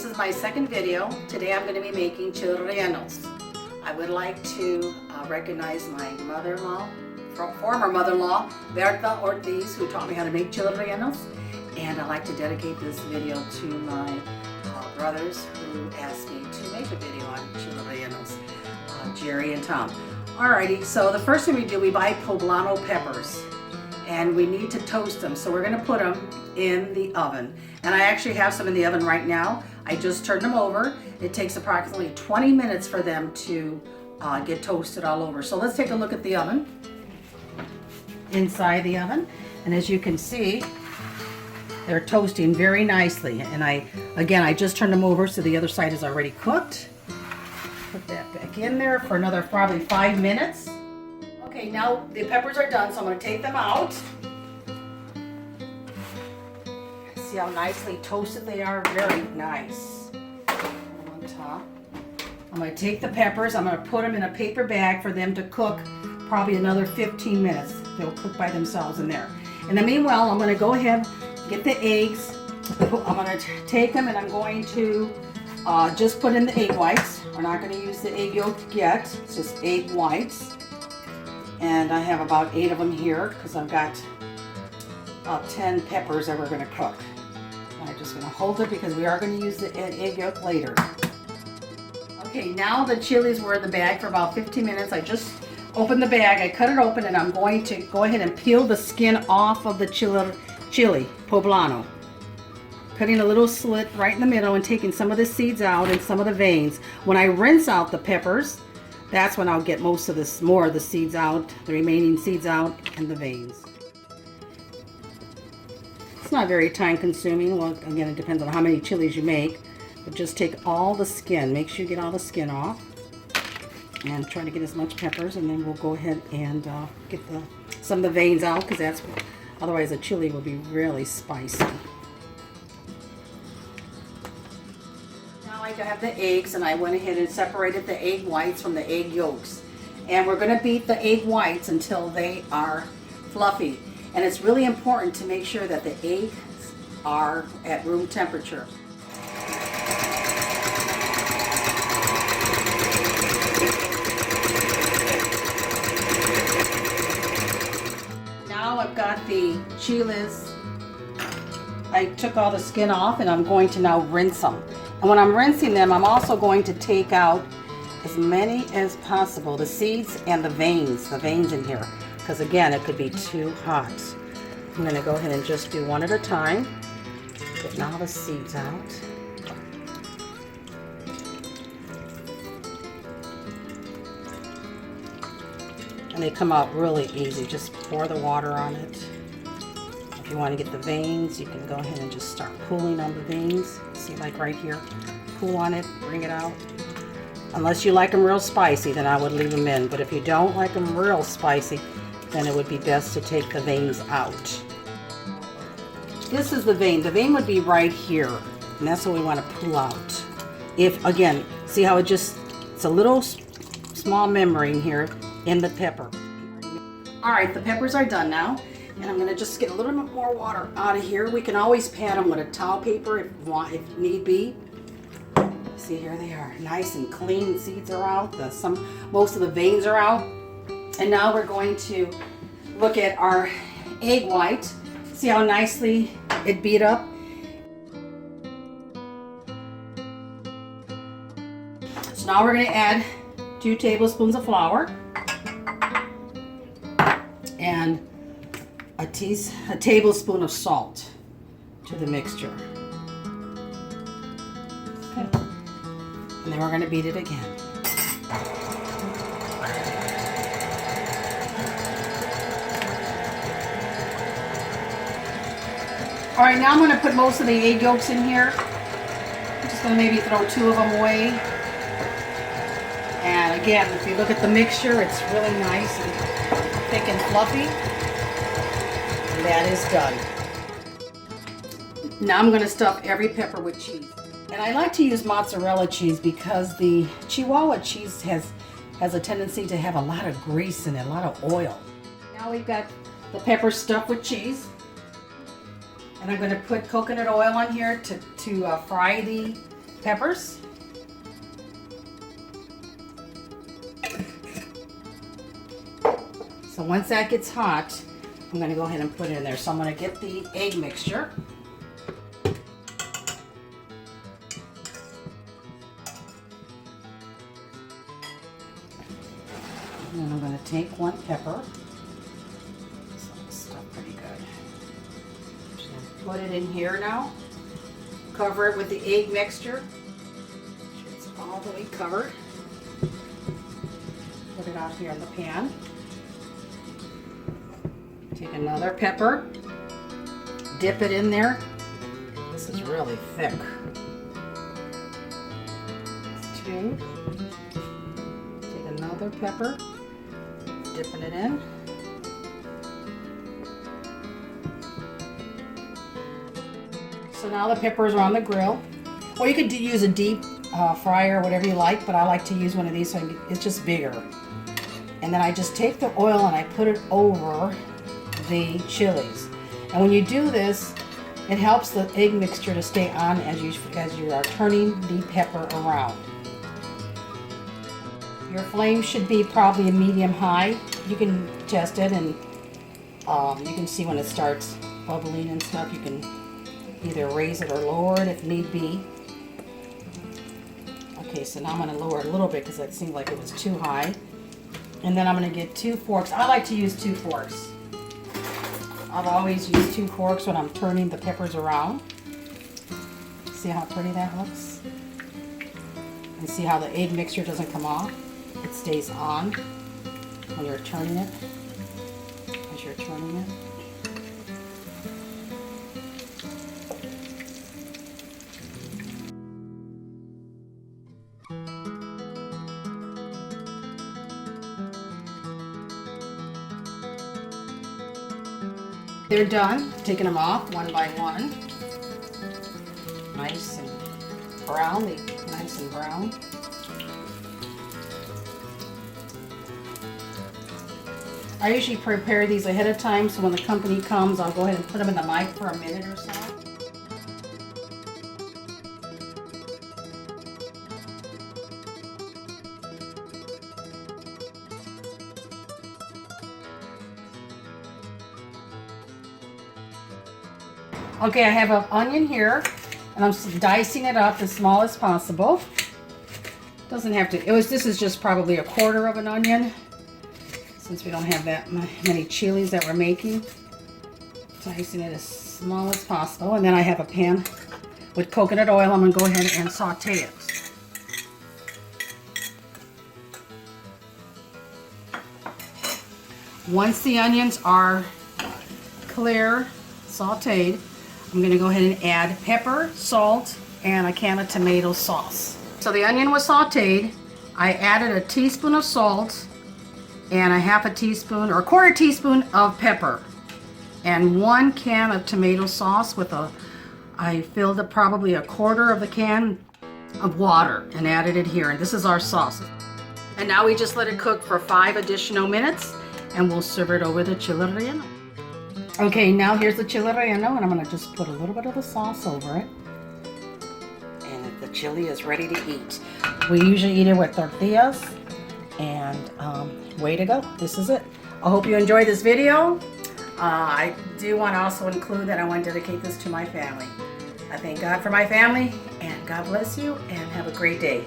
This is my second video. Today I'm going to be making chili rellenos. I would like to recognize my mother-in-law, former mother-in-law, Berta Ortiz, who taught me how to make chili rellenos. And I'd like to dedicate this video to my brothers who asked me to make a video on chili rellenos, Jerry and Tom. Alrighty, so the first thing we do, we buy poblano peppers. And we need to toast them, so we're going to put them in the oven. And I actually have some in the oven right now. I just turned them over. It takes approximately 20 minutes for them to get toasted all over. So let's take a look at the oven, inside the oven. And as you can see, they're toasting very nicely. And I just turned them over so the other side is already cooked. Put that back in there for another probably 5 minutes. Okay, now the peppers are done, so I'm going to take them out. See how nicely toasted they are? Very nice. On top. I'm going to take the peppers, I'm going to put them in a paper bag for them to cook probably another 15 minutes. They'll cook by themselves in there. And then meanwhile, I'm going to go ahead and get the eggs. I'm going to take them and I'm going to just put in the egg whites. We're not going to use the egg yolk yet. It's just egg whites. And I have about 8 of them here because I've got about 10 peppers that we're going to cook. And I'm just going to hold it because we are going to use the egg yolk later. Okay, now the chilies were in the bag for about 15 minutes. I just opened the bag, I cut it open, and I'm going to go ahead and peel the skin off of the chili poblano. Cutting a little slit right in the middle and taking some of the seeds out and some of the veins. When I rinse out the peppers, that's when I'll get most of this, more of the seeds out, the remaining seeds out, and the veins. It's not very time consuming. Well, again, it depends on how many chilies you make. But just take all the skin. Make sure you get all the skin off. And try to get as much peppers, and then we'll go ahead and get some of the veins out, because that's otherwise the chili will be really spicy. I have the eggs, and I went ahead and separated the egg whites from the egg yolks. And we're going to beat the egg whites until they are fluffy. And it's really important to make sure that the eggs are at room temperature. Now I've got the chiles. I took all the skin off, and I'm going to now rinse them. And when I'm rinsing them, I'm also going to take out as many as possible, the seeds and the veins in here, because again, it could be too hot. I'm going to go ahead and just do one at a time, getting all the seeds out. And they come out really easy. Just pour the water on it. If you want to get the veins, you can go ahead and just start pulling on the veins. See, like right here, pull on it, bring it out. Unless you like them real spicy, then I would leave them in. But if you don't like them real spicy, then it would be best to take the veins out. This is the vein. The vein would be right here, and that's what we want to pull out. If, again, see how it's a little small membrane here in the pepper. All right, the peppers are done now. And I'm going to just get a little bit more water out of here. We can always pat them with a towel paper if need be. See, here they are. Nice and clean. Seeds are out. Most of the veins are out. And now we're going to look at our egg white. See how nicely it beat up? So now we're going to add 2 tablespoons of flour. And a tablespoon of salt to the mixture. Okay. And then we're going to beat it again. All right, now I'm going to put most of the egg yolks in here. I'm just going to maybe throw 2 of them away. And again, if you look at the mixture, it's really nice and thick and fluffy. That is done. Now I'm going to stuff every pepper with cheese. And I like to use mozzarella cheese because the Chihuahua cheese has a tendency to have a lot of grease in it, a lot of oil. Now we've got the peppers stuffed with cheese. And I'm going to put coconut oil on here to fry the peppers. So once that gets hot, I'm going to go ahead and put it in there. So I'm going to get the egg mixture. And then I'm going to take one pepper. So it's stuff pretty good. Just going to put it in here now. Cover it with the egg mixture. Make sure it's all the way covered. Put it out here in the pan. Take another pepper. Dip it in there. This is really thick. That's 2. Take another pepper. Dipping it in. So now the peppers are on the grill. Or you could use a deep fryer, whatever you like, but I like to use one of these so it's just bigger. And then I just take the oil and I put it over the chilies. And when you do this, it helps the egg mixture to stay on as you are turning the pepper around. Your flame should be probably a medium-high. You can test it and you can see when it starts bubbling and stuff. You can either raise it or lower it if need be. Okay, so now I'm going to lower it a little bit because it seemed like it was too high. And then I'm going to get 2 forks. I like to use 2 forks. I've always used 2 forks when I'm turning the peppers around. See how pretty that looks? And see how the egg mixture doesn't come off? It stays on when you're turning it, as you're turning it. They're done. Taking them off one by one. Nice and brown. Nice and brown. I usually prepare these ahead of time, so when the company comes, I'll go ahead and put them in the mic for a minute or so. Okay, I have an onion here, and I'm dicing it up as small as possible. Doesn't have to, this is just probably 1/4 of an onion, since we don't have that many chilies that we're making. Dicing it as small as possible, and then I have a pan with coconut oil. I'm going to go ahead and saute it. Once the onions are clear, sauteed, I'm going to go ahead and add pepper, salt, and a can of tomato sauce. So the onion was sauteed. I added a teaspoon of salt and a 1/2 teaspoon or 1/4 teaspoon of pepper and 1 can of tomato sauce with I filled up probably 1/4 of the can of water and added it here. And this is our sauce. And now we just let it cook for 5 additional minutes and we'll serve it over the chili relleno. Okay, now here's the chili relleno, and I'm going to just put a little bit of the sauce over it. And the chili is ready to eat. We usually eat it with tortillas, and way to go. This is it. I hope you enjoyed this video. I do want to also include that I want to dedicate this to my family. I thank God for my family, and God bless you, and have a great day.